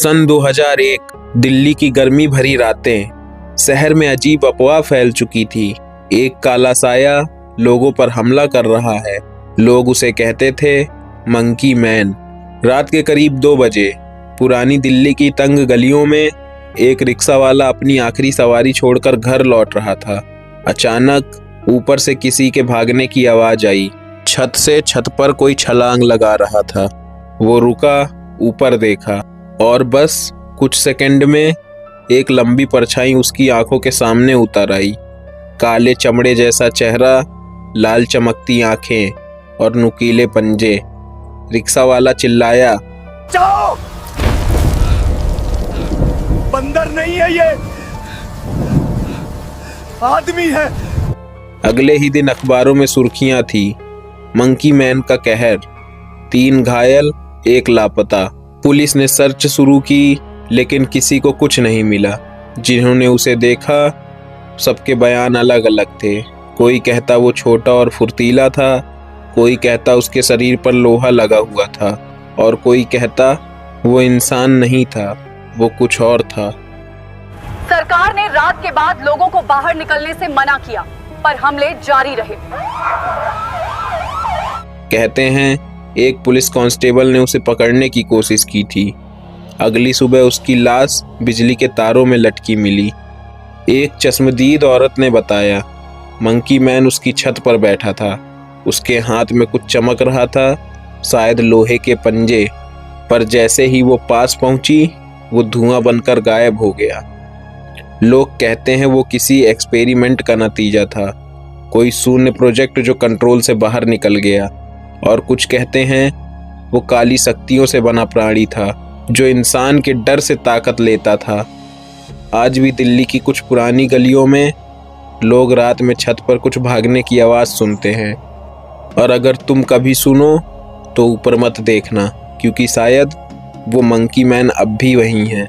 सन 2001 दिल्ली की गर्मी भरी रातें। शहर में अजीब अफवाह फैल चुकी थी। एक काला साया लोगों पर हमला कर रहा है। लोग उसे कहते थे मंकी मैन। रात के करीब 2 बजे पुरानी दिल्ली की तंग गलियों में एक रिक्शा वाला अपनी आखिरी सवारी छोड़कर घर लौट रहा था। अचानक ऊपर से किसी के भागने की आवाज आई। छत से छत पर कोई छलांग लगा रहा था। वो रुका, ऊपर देखा और बस कुछ सेकंड में एक लंबी परछाई उसकी आंखों के सामने उतर आई। काले चमड़े जैसा चेहरा, लाल चमकती आंखें और नुकीले पंजे। रिक्शा वाला चिल्लाया, जाओ! बंदर नहीं है ये, आदमी है। अगले ही दिन अखबारों में सुर्खियां थी, मंकी मैन का कहर, 3 घायल, 1 लापता। पुलिस ने सर्च शुरू की लेकिन किसी को कुछ नहीं मिला। जिन्होंने उसे देखा सबके बयान अलग अलग थे। कोई कहता वो छोटा और फुर्तीला था, कोई कहता उसके शरीर पर लोहा लगा हुआ था और कोई कहता वो इंसान नहीं था, वो कुछ और था। सरकार ने रात के बाद लोगों को बाहर निकलने से मना किया, पर हमले जारी रहे। कहते हैं एक पुलिस कांस्टेबल ने उसे पकड़ने की कोशिश की थी। अगली सुबह उसकी लाश बिजली के तारों में लटकी मिली। एक चश्मदीद औरत ने बताया मंकी मैन उसकी छत पर बैठा था। उसके हाथ में कुछ चमक रहा था, शायद लोहे के पंजे, पर जैसे ही वो पास पहुंची वो धुआं बनकर गायब हो गया। लोग कहते हैं वो किसी एक्सपेरिमेंट का नतीजा था, कोई शून्य प्रोजेक्ट जो कंट्रोल से बाहर निकल गया। और कुछ कहते हैं वो काली शक्तियों से बना प्राणी था जो इंसान के डर से ताकत लेता था। आज भी दिल्ली की कुछ पुरानी गलियों में लोग रात में छत पर कुछ भागने की आवाज़ सुनते हैं। और अगर तुम कभी सुनो तो ऊपर मत देखना, क्योंकि शायद वो मंकी मैन अब भी वहीं है।